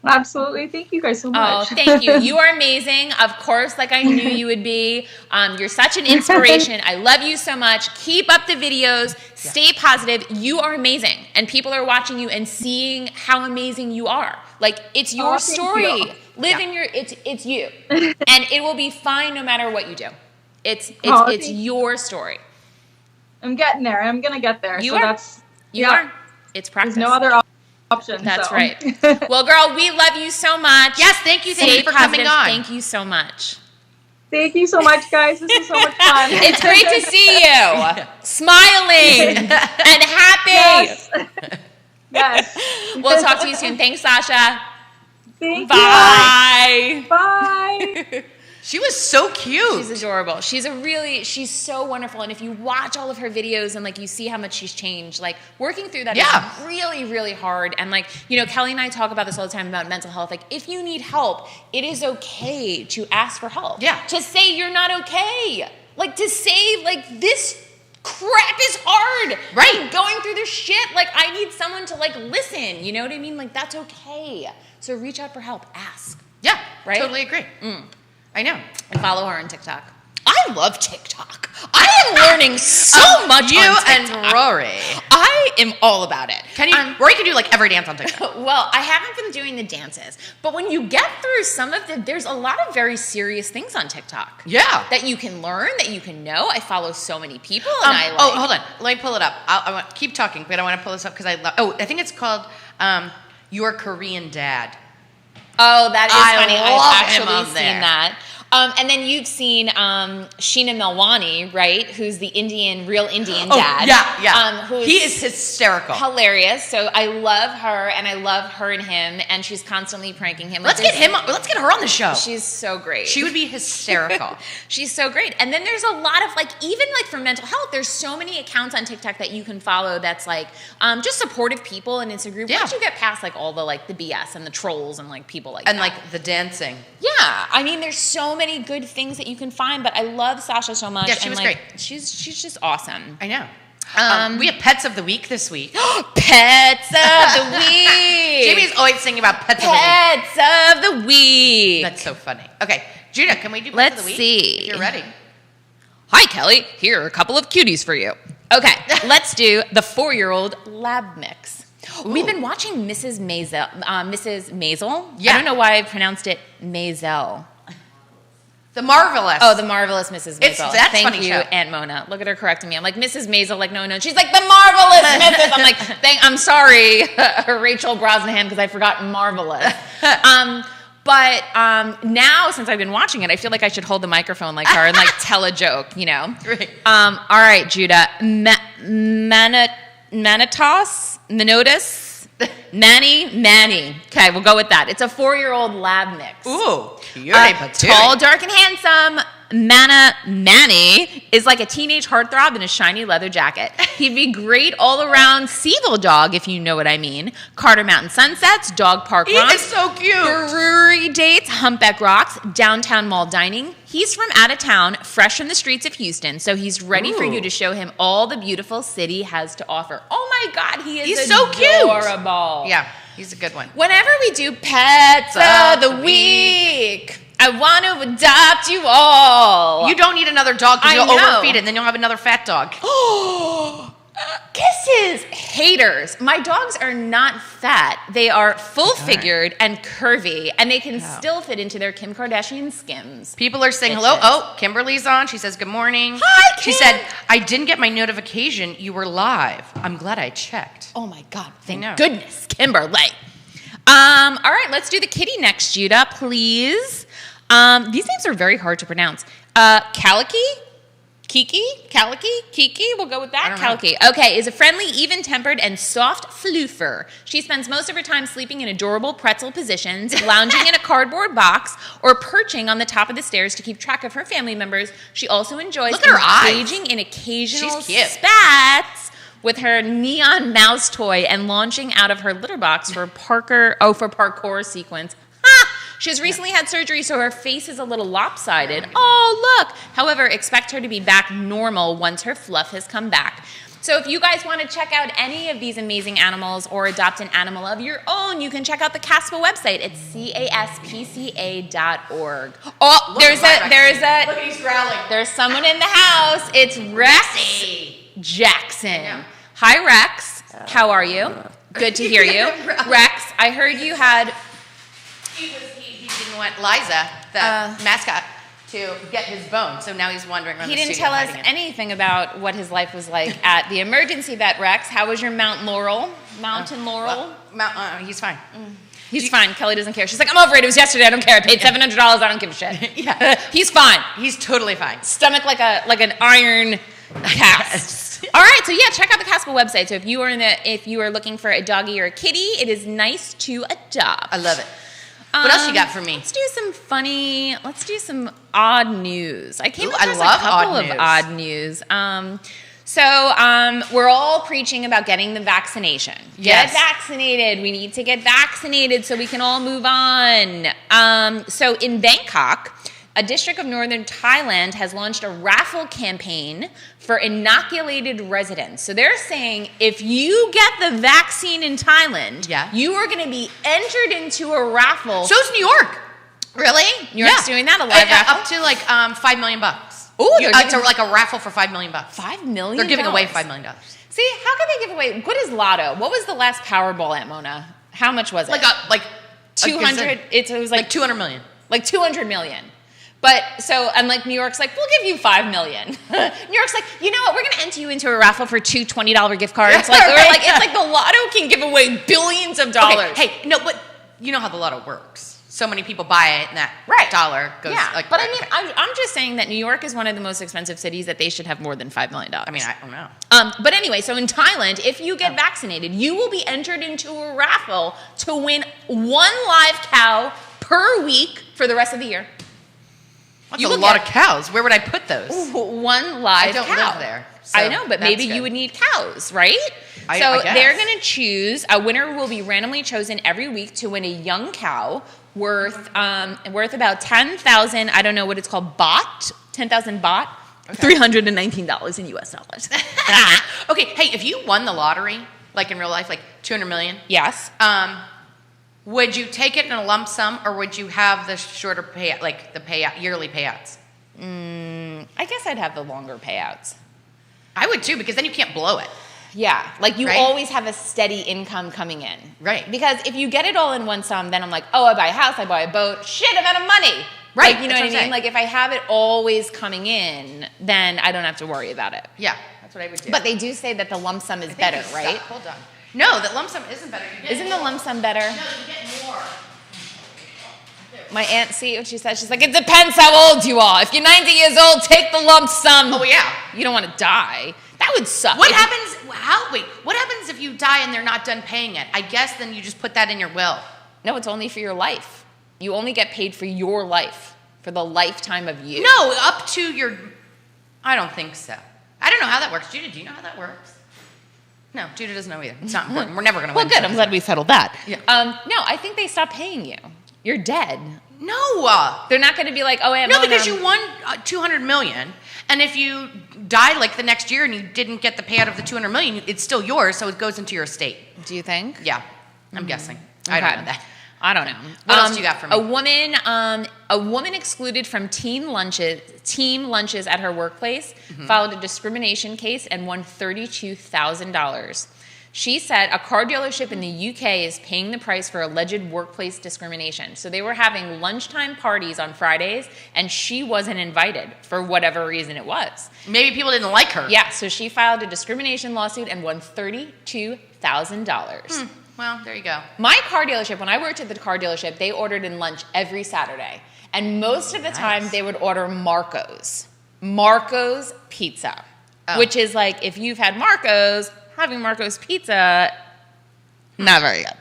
Absolutely. Thank you guys so much. Oh, thank you. You are amazing. Of course, like I knew you would be. You're such an inspiration. I love you so much. Keep up the videos. Stay positive. You are amazing. And people are watching you and seeing how amazing you are. Like, it's your story. You. Live in your, it's you. And it will be fine no matter what you do. It's your story. I'm getting there. I'm going to get there. You are. It's practice. There's no other option. option. That's so. right. Well, girl, we love you so much. Yes, thank you. Thank Stay you for positive. coming on. Thank you so much. Thank you so much, guys. This is so much fun. It's great to see you, smiling and happy. Yes. Yes. We'll talk to you soon. Thanks, Sasha. Thank Bye. you. Bye. She was so cute. She's adorable. She's so wonderful. And if you watch all of her videos and like you see how much she's changed, like working through that is really, really hard. And like, you know, Kelly and I talk about this all the time about mental health. Like if you need help, it is okay to ask for help. Yeah. To say you're not okay. Like to say like this crap is hard. Right. I'm going through this shit. Like I need someone to like listen. You know what I mean? Like that's okay. So reach out for help. Ask. Yeah, Right? totally agree. I know. And follow her on TikTok. I love TikTok. I am learning so much You on and TikTok. Rory. I am all about it. Rory can do like every dance on TikTok. Well, I haven't been doing the dances, but when you get through some of there's a lot of very serious things on TikTok. Yeah. That you can learn, that you can know. I follow so many people, and I like. Oh, hold on. Let me pull it up. I want keep talking, but I want to pull this up because I love. Oh, I think it's called Your Korean Dad. Oh, that is I funny. love I've him actually on seen there. that. And then you've seen Sheena Melwani, right? Who's the real Indian dad. Yeah. Who He is hysterical. hilarious. So I love her, and I love her and him, and she's constantly pranking him. Let's get her on the show. She's so great. She would be hysterical. She's so great. And then there's a lot of like, even like for mental health, there's so many accounts on TikTok that you can follow that's like just supportive people, and it's a group. Yeah. Once you get past like all the like the BS and the trolls and like people like And that. like the dancing. Yeah, I mean, there's so many good things that you can find, but I love Sasha so much. Yeah, she and was like, great. She's just awesome. I know. We have Pets of the Week this week. Pets of the week. Jamie's always singing about Pets of the Week. Pets of the week. That's so funny. Okay, Judah, can we do Pets Let's of the Week? see. If you're ready. Hi, Kelly. Here are a couple of cuties for you. Okay, let's do the 4-year-old lab mix. We've been watching Mrs. Maisel. Mrs. Maisel? Yeah. I don't know why I pronounced it Maisel. The Marvelous. Oh, the marvelous Mrs. Maisel. That's Thank funny you, show. Aunt Mona. Look at her correcting me. I'm like, Mrs. Maisel, like, no. She's like, the marvelous Mrs. I'm like, I'm sorry, Rachel Brosnahan, because I forgot marvelous. But now, since I've been watching it, I feel like I should hold the microphone like her and like tell a joke, you know? Right. All right, Judah. Manitas? Manny. Okay, we'll go with that. It's a 4-year-old lab mix. Ooh, cutie patootie. Tall, dark, and handsome. Manny is like a teenage heartthrob in a shiny leather jacket. He'd be great all-around Seville dog, if you know what I mean. Carter Mountain sunsets, dog park He runs, is so cute. brewery dates, humpback rocks, downtown mall dining. He's from out of town, fresh from the streets of Houston, so he's ready for you to show him all the beautiful city has to offer. Oh my God, He's so cute. adorable. Yeah, he's a good one. Whenever we do Pets of the Week, I want to adopt you all. You don't need another dog because I you'll know. overfeed it and then you'll have another fat dog. Kisses. Haters. My dogs are not fat. They are full-figured and curvy, and they can still fit into their Kim Kardashian Skims. People are saying hello. Oh, Kimberly's on. She says good morning. Hi, She Kim. said, I didn't get my notification. You were live. I'm glad I checked. Oh my God. Thank know. goodness, Kimberly. All right, let's do the kitty next, Judah, please. These names are very hard to pronounce. Calicky? Kiki? We'll go with that. I don't know. Calicky. Okay, is a friendly, even-tempered, and soft floofer. She spends most of her time sleeping in adorable pretzel positions, lounging in a cardboard box, or perching on the top of the stairs to keep track of her family members. She also enjoys Look at her eyes. engaging in occasional She's cute. spats with her neon mouse toy and launching out of her litter box for parkour sequence. Ha! She has recently had surgery, so her face is a little lopsided. Oh, look! However, expect her to be back normal once her fluff has come back. So if you guys want to check out any of these amazing animals or adopt an animal of your own, you can check out the CASPA website. It's caspca.org. Oh, Look there's at a he's growling. there's someone in the house. It's Rex Jackson. Yeah. Hi, Rex. How are you? Good to hear you. Rex, I heard you had... He didn't want Liza, the mascot, to get his bone. So now he's wandering around He the didn't studio tell us hiding it. anything about what his life was like at the emergency vet, Rex. How was your Mount Laurel? Mountain Laurel? Well, he's fine. He's fine. Kelly doesn't care. She's like, I'm over it. It was yesterday. I don't care. I paid $700. I don't give a shit. Yeah. He's fine. He's totally fine. Stomach like an iron cast. All right, so yeah, check out the Casper website. So if you are looking for a doggy or a kitty, it is nice to adopt. I love it. What else you got for me? Let's do some odd news. I came Ooh, across I love a couple odd of news. odd news. So we're all preaching about getting the vaccination. Yes. Get vaccinated. We need to get vaccinated so we can all move on. So in Bangkok, a district of northern Thailand has launched a raffle campaign for inoculated residents. So they're saying if you get the vaccine in Thailand, you are going to be entered into a raffle. So's New York. Really? New York's doing that? A live raffle? Up to like $5 million. Ooh, it's like a raffle for $5 million. $5 million? They're giving away $5 million. See, how can they give away? What is Lotto? What was the last Powerball at, Mona? How much was it? Like 200. It was like 200 million. Like 200 million. But so, and like New York's like, we'll give you $5 million. New York's like, you know what? We're going to enter you into a raffle for two $20 gift cards. Like, we're like, it's like the Lotto can give away billions of dollars. Okay, hey, no, but you know how the Lotto works. So many people buy it, and that dollar goes. Yeah, like, but I mean, I'm just saying that New York is one of the most expensive cities that they should have more than $5 million. I mean, I don't know. But anyway, so in Thailand, if you get vaccinated, you will be entered into a raffle to win one live cow per week for the rest of the year. That's a lot of cows. Where would I put those? One live cow. I don't live there. So I know, but maybe you would need cows, right? I So guess. they're going to choose, a winner will be randomly chosen every week to win a young cow worth about 10,000, I don't know what it's called, 10,000 baht, $319 in US dollars. Okay, hey, if you won the lottery, like in real life, like 200 million, Yes. would you take it in a lump sum, or would you have the shorter payout, like the payout, yearly payouts? I guess I'd have the longer payouts. I would too, because then you can't blow it. Yeah, like you Right? always have a steady income coming in. Right. Because if you get it all in one sum, then I'm like, oh, I buy a house, I buy a boat, shit, I'm out of money. Right, Like, you know that's what I what I'm mean? saying. Like if I have it always coming in, then I don't have to worry about it. Yeah, that's what I would do. But they do say that the lump sum is I think better, you suck. right? Hold on. No, the lump sum isn't better. You get Isn't the more. lump sum better? No, you get more. My aunt, see what she said? She's like, it depends how old you are. If you're 90 years old, take the lump sum. Oh yeah. You don't want to die. That would suck. What If- happens? What happens if you die and they're not done paying it? I guess then you just put that in your will. No, it's only for your life. You only get paid for your life, for the lifetime of you. No, up to your. I don't think so. I don't know how that works. Judah, do you know how that works? No, Judah doesn't know either. It's not important. We're never going to Well, win. good. I'm glad we settled that. Yeah. No, I think they stop paying you. You're dead. No. They're not going to be like, oh, No, because you won 200 million, and if you die like the next year and you didn't get the payout of the 200 million, it's still yours, so it goes into your estate. Do you think? Yeah, I'm guessing. I don't Okay. know that. I don't know. What else you got for me? A woman excluded from team lunches at her workplace filed a discrimination case and won $32,000. She said a car dealership in the UK is paying the price for alleged workplace discrimination. So they were having lunchtime parties on Fridays, and she wasn't invited for whatever reason it was. Maybe people didn't like her. Yeah, so she filed a discrimination lawsuit and won $32,000. Well, there you go. My car dealership, when I worked at the car dealership, they ordered in lunch every Saturday. And most of the time, they would order Marco's pizza, which is like, if you've had Marco's, having Marco's pizza, not very good.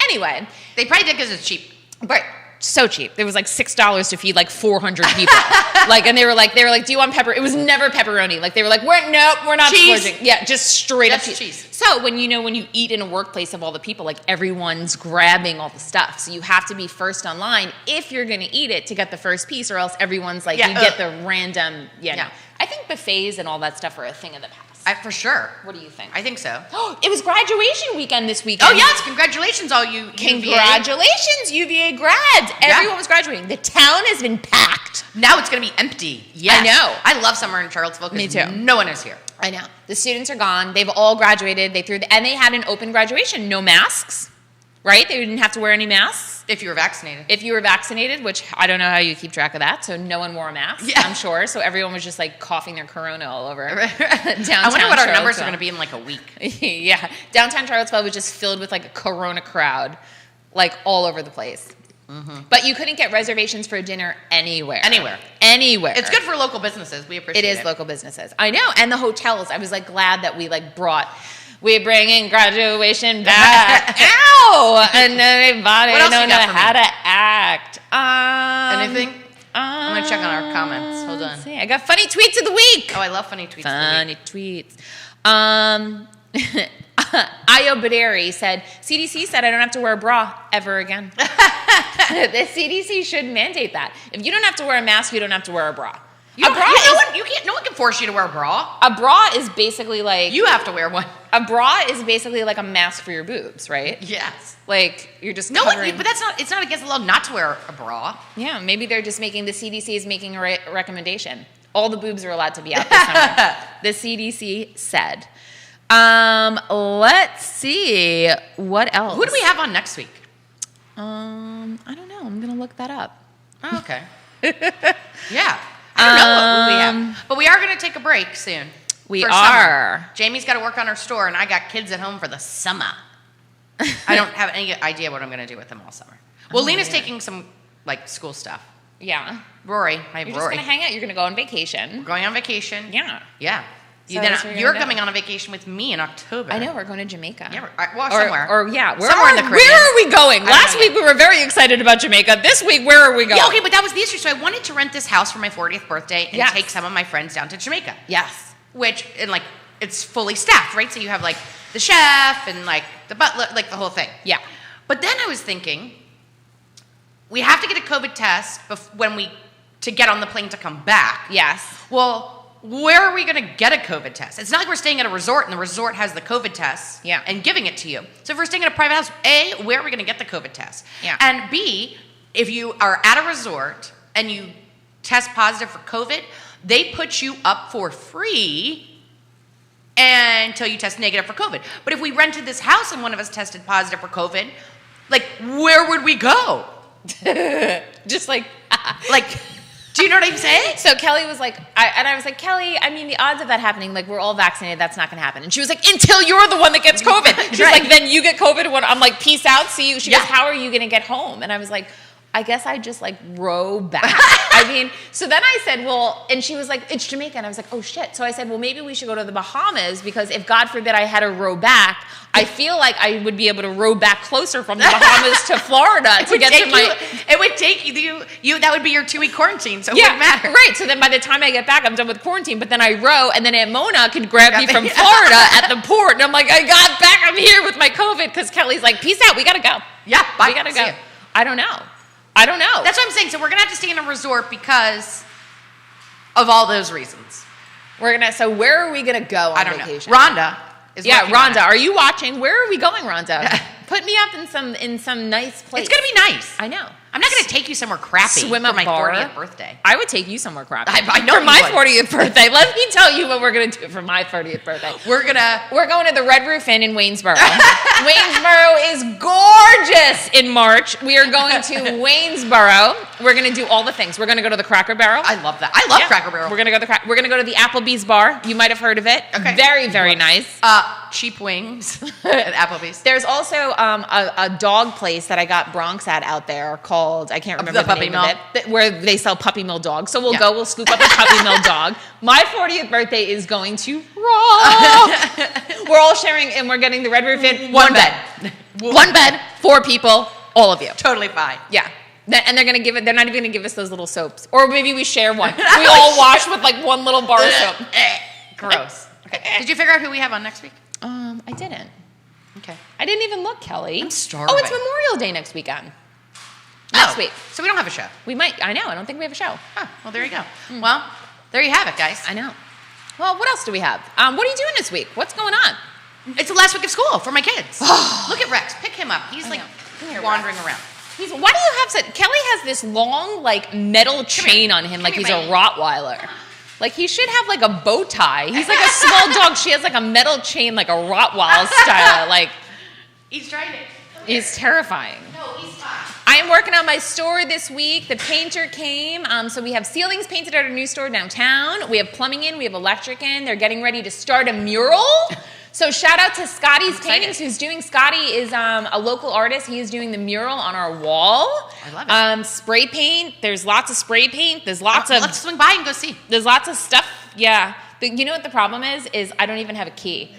Anyway, They probably did because it's cheap. but so cheap. It was like $6 to feed like 400 people. And they were like, do you want pepper? It was never pepperoni. Like they were like, we're not Cheese. splurging. Yeah, just straight up Just cheese. cheese. So when you eat in a workplace of all the people, like everyone's grabbing all the stuff. So you have to be first online if you're going to eat it to get the first piece, or else everyone's like, Yeah, you get the random. Yeah. Yeah. No. I think buffets and all that stuff are a thing of the past. For sure. What do you think? I think so. It was graduation weekend this weekend. Oh, yes. Congratulations, all you UVA. Congratulations, UVA grads. Everyone was graduating. The town has been packed. Now it's going to be empty. Yes. I know. I love summer in Charlottesville Me because too. no one is here. I know. The students are gone. They've all graduated. And they had an open graduation. No masks, right? They didn't have to wear any masks. If you were vaccinated. If you were vaccinated, which I don't know how you keep track of that, so no one wore a mask, Yeah. I'm sure. So everyone was just like coughing their corona all over downtown I wonder what our numbers are Charlottesville. going to be in like a week. Yeah, downtown Charlottesville was just filled with like a corona crowd, like all over the place. But you couldn't get reservations for dinner anywhere. Anywhere. It's good for local businesses. We appreciate it. It is local businesses. I know. And the hotels. I was like glad that we like we're bringing graduation back. Ow! And everybody What else don't you know got for me? how to act. Anything? I'm going to check on our comments. Hold on. Let's see. I got funny tweets of the week. Oh, I love funny tweets. Funny tweets. Ayo Baderi said, CDC said I don't have to wear a bra ever again. The CDC should mandate that. If you don't have to wear a mask, you don't have to wear a bra. No one can force you to wear a bra. A bra is basically like You have to wear one. a bra is basically like a mask for your boobs, right? Yes. Like you're just No, covering. but it's not against the law not to wear a bra. Yeah, maybe they're just making the CDC is making a recommendation. All the boobs are allowed to be out this summer. The CDC said. Let's see what else. Who do we have on next week? I don't know. I'm gonna look that up. Oh, okay. Yeah. I don't know who we have. But we are going to take a break soon. We for are. Summer. Jamie's got to work on her store, and I got kids at home for the summer. I don't have any idea what I'm going to do with them all summer. Well, Lena's taking some, like, school stuff. Yeah. Rory. I have You're just Rory. gonna hang out. You're gonna go on vacation. We're going on vacation. Yeah. Yeah. So Then that's where you're you're gonna go. coming on a vacation with me in October. I know we're going to Jamaica. Yeah, somewhere. Or yeah, Somewhere in the Caribbean. Where are we going? I don't Last know week yet. we were very excited about Jamaica. This week, where are we going? Yeah, okay, but that was the issue. So I wanted to rent this house for my 40th birthday and Yes. take some of my friends down to Jamaica. Yes. And like, it's fully staffed, right? So you have like the chef and like the butler, like the whole thing. Yeah. But then I was thinking, we have to get a COVID test to get on the plane to come back. Yes. Well, where are we going to get a COVID test? It's not like we're staying at a resort and the resort has the COVID test Yeah. and giving it to you. So if we're staying at a private house, A, where are we going to get the COVID test? Yeah. And B, if you are at a resort and you test positive for COVID, they put you up for free until you test negative for COVID. But if we rented this house and one of us tested positive for COVID, like, where would we go? Just like. Like, do you know what I'm saying? So Kelly was like, I was like, Kelly, I mean, the odds of that happening, like, we're all vaccinated, that's not going to happen. And she was like, until you're the one that gets COVID. She's Right. like, then you get COVID. When I'm like, peace out, see you. She Yeah. goes, how are you going to get home? And I was like, I guess I just like row back. I mean, so then I said, well, and she was like, it's Jamaica. And I was like, oh shit. So I said, well, maybe we should go to the Bahamas because if God forbid I had to row back, I feel like I would be able to row back closer from the Bahamas to Florida to get to my. It would take you. That would be your 2-week quarantine, so it wouldn't matter. Right. So then by the time I get back, I'm done with quarantine. But then I row, and then Aunt Mona can grab me from Yeah. Florida at the port. And I'm like, I got back. I'm here with my COVID because Kelly's like, peace out. We got to go. Yeah, bye. We got to See go. ya. I don't know. I don't know. That's what I'm saying. So we're gonna have to stay in a resort because of all those reasons. So where are we going to go on I don't vacation? know. Rhonda is Yeah, working on Rhonda, it. are you watching? Where are we going, Rhonda? Put me up in some nice place. It's gonna be nice. I know. I'm not gonna take you somewhere crappy Swim for up my bar. 40th birthday. I would take you somewhere crappy. I know for you my would. 40th birthday. Let me tell you what we're going to do for my 40th birthday. We're We're going to the Red Roof Inn in Waynesboro. Waynesboro is gorgeous in March. We are going to Waynesboro. We're going to do all the things. We're going to go to the Cracker Barrel. I love that. I love Yeah. Cracker Barrel. We're going to go to the Applebee's bar. You might have heard of it. Okay. Very, very nice. Cheap wings at Applebee's. There's also a dog place that I got Bronx at out there called, I can't remember the Puppy name Mill. of it, where they sell Puppy Mill dogs. So we'll Yeah. go, we'll scoop up a Puppy Mill dog. My 40th birthday is going to rock. We're all sharing, and we're getting the Red Roof Inn. One bed. One bed, 4 people, all of you. Totally fine. Yeah. And they're going to they're not even going to give us those little soaps. Or maybe we share one. We all wash with like one little bar of soap. Gross. Okay. Did you figure out who we have on next week? I didn't. Okay. I didn't even look, Kelly. I'm starving. Oh, it's Memorial Day next weekend. Next week. So we don't have a show. We might. I know. I don't think we have a show. Huh. Well, there you go. Well, there you have it, guys. I know. Well, what else do we have? What are you doing this week? What's going on? It's the last week of school for my kids. Look at Rex. Pick him up. He's like know. Come here, wandering around. Why do you have such? Kelly has this long, like, metal chain on him, like Come he's here, a Rottweiler. Like he should have like a bow tie. He's like a small dog. She has like a metal chain, like a Rottweiler style. Like He's trying to. he's terrifying. No, he's fine. I'm working on my store this week. The painter came. So we have ceilings painted at our new store downtown. We have plumbing in. We have electric in. They're getting ready to start a mural. So shout out to Scotty's Paintings, who's doing. Scotty is a local artist. He is doing the mural on our wall. I love it. Spray paint. There's lots of spray paint. There's lots of. Let's swing by and go see. There's lots of stuff. Yeah. But you know what the problem is I don't even have a key.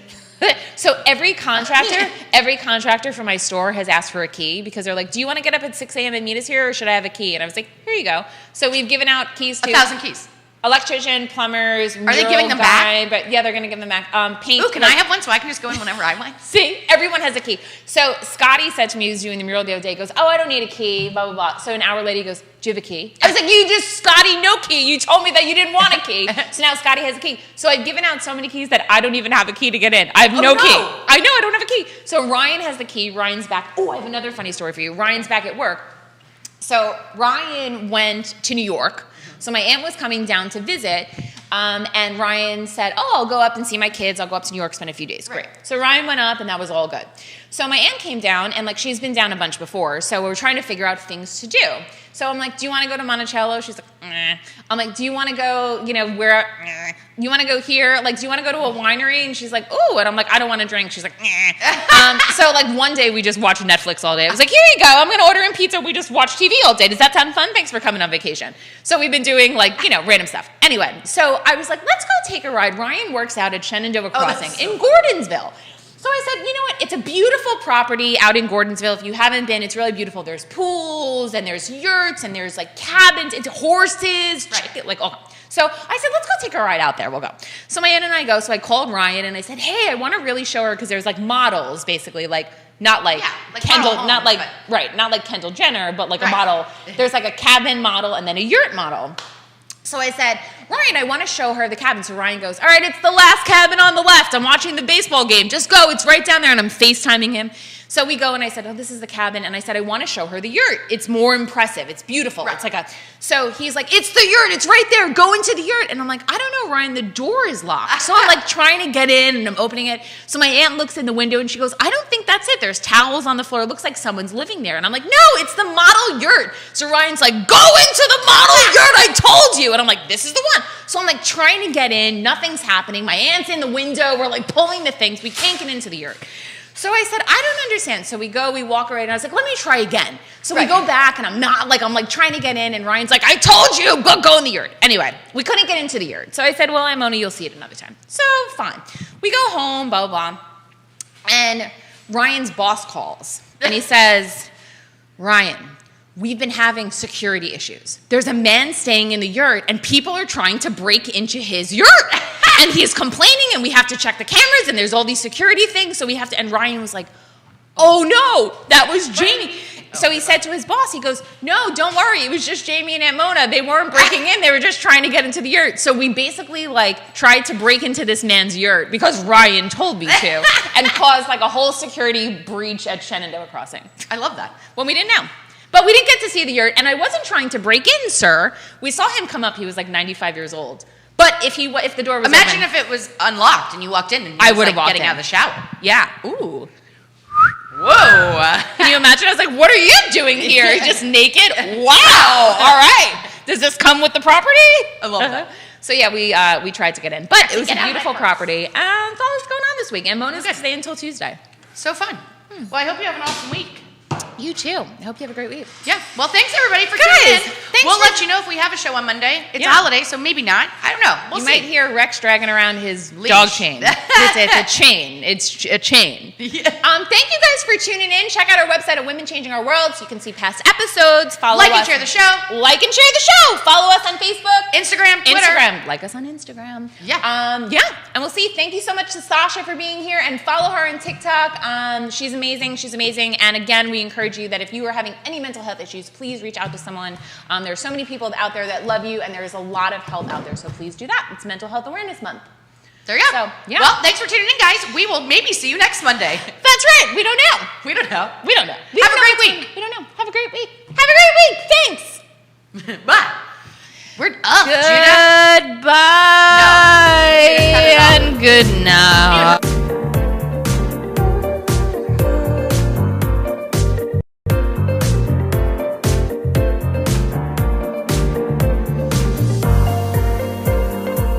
So every contractor for my store has asked for a key because they're like, do you want to get up at 6 a.m. and meet us here, or should I have a key? And I was like, here you go. So we've given out keys to 1,000 keys. Electrician, plumbers, Are they giving them back? But yeah, they're going to give them back. Paint. Ooh, can I have one so I can just go in whenever I want? See, everyone has a key. So Scotty said to me, he was doing the mural the other day, he goes, oh, I don't need a key, blah, blah, blah. So an hour later, he goes, do you have a key? I was like, Scotty, no key. You told me that you didn't want a key. So now Scotty has a key. So I've given out so many keys that I don't even have a key to get in. I have no key. I know, I don't have a key. So Ryan has the key. Ryan's back. Oh, I have another funny story for you. Ryan's back at work. So Ryan went to New York. So my aunt was coming down to visit, and Ryan said, oh, I'll go up and see my kids. I'll go up to New York, spend a few days. Great. So Ryan went up, and that was all good. So my aunt came down, and she's been down a bunch before, so we're trying to figure out things to do. So I'm like, do you want to go to Monticello? She's like, I'm like, do you want to go, where, you want to go here? Like, do you want to go to a winery? And she's like, ooh. And I'm like, I don't want to drink. She's like, so one day we just watched Netflix all day. I was like, here you go. I'm going to order in pizza. We just watch TV all day. Does that sound fun? Thanks for coming on vacation. So we've been doing random stuff. Anyway, so I was like, let's go take a ride. Ryan works out at Shenandoah Crossing in Gordonsville. So I said, you know what? It's a beautiful property out in Gordonsville. If you haven't been, it's really beautiful. There's pools and there's yurts and there's cabins, it's horses, chicken, So I said, let's go take a ride out there. We'll go. So my aunt and I go. So I called Ryan and I said, hey, I want to really show her because there's models basically, not Kendall, not like Kendall Jenner, but a model. There's a cabin model and then a yurt model. So I said, Ryan, I want to show her the cabin. So Ryan goes, all right, it's the last cabin on the left. I'm watching the baseball game. Just go. It's right down there. And I'm FaceTiming him. So we go and I said, oh, this is the cabin. And I said, I want to show her the yurt. It's more impressive. It's beautiful. Right. It's so he's like, it's the yurt. It's right there. Go into the yurt. And I'm like, I don't know, Ryan, the door is locked. So I'm trying to get in and I'm opening it. So my aunt looks in the window and she goes, I don't think that's it. There's towels on the floor. It looks like someone's living there. And I'm like, no, it's the model yurt. So Ryan's like, go into the model yurt. I told you. And I'm like, this is the one. So I'm trying to get in. Nothing's happening. My aunt's in the window. We're pulling the things. We can't get into the yurt. So I said, I don't understand. So we walk around, and I was like, let me try again. So we go back, and I'm trying to get in, and Ryan's like, I told you, go in the yurt. Anyway, we couldn't get into the yurt. So I said, well, Mona, you'll see it another time. So fine. We go home, blah, blah, blah. And Ryan's boss calls, and he says, Ryan, we've been having security issues. There's a man staying in the yurt, and people are trying to break into his yurt. And he's complaining, and we have to check the cameras, and there's all these security things, so we have to, and Ryan was like, oh no, that was Jamie. So he said to his boss, he goes, no, don't worry, it was just Jamie and Aunt Mona. They weren't breaking in, they were just trying to get into the yurt. So we basically tried to break into this man's yurt because Ryan told me to, and caused a whole security breach at Shenandoah Crossing. I love that. When we didn't know. But we didn't get to see the yurt, and I wasn't trying to break in, sir. We saw him come up, he was 95 years old. But if the door was Imagine open, if it was unlocked and you walked in and he I was would have walked getting in. out of the shower. Yeah. Ooh. Whoa. Can you imagine? I was like, what are you doing here? Just naked? Wow. All right. Does this come with the property? I love that. So yeah, we tried to get in. But it was a beautiful property. And that's all that's going on this week. And Mona's going to stay until Tuesday. So fun. Well, I hope you have an awesome week. You too. I hope you have a great week. Yeah. Well, thanks everybody for tuning in. We'll let you know if we have a show on Monday. It's a holiday, so maybe not. I don't know. We'll see. You might hear Rex dragging around his dog chain. It's a chain. It's a chain. Yeah. Thank you guys for tuning in. Check out our website at Women Changing Our World so you can see past episodes. Follow us. Like and share the show. Like and share the show. Follow us on Facebook. Instagram, Twitter. Like us on Instagram. Yeah. And we'll see. Thank you so much to Sasha for being here, and follow her on TikTok. She's amazing. She's amazing. And again, we encourage you that if you are having any mental health issues, please reach out to someone. There are so many people out there that love you, and there is a lot of help out there. So please do that. It's Mental Health Awareness Month. There you go. So, yeah. Well, thanks for tuning in, guys. We will maybe see you next Monday. That's right. We don't know. We don't know. We don't know. Have a great week. We don't know. Have a great week. Have a great week. Thanks. Bye. We're up, Judah.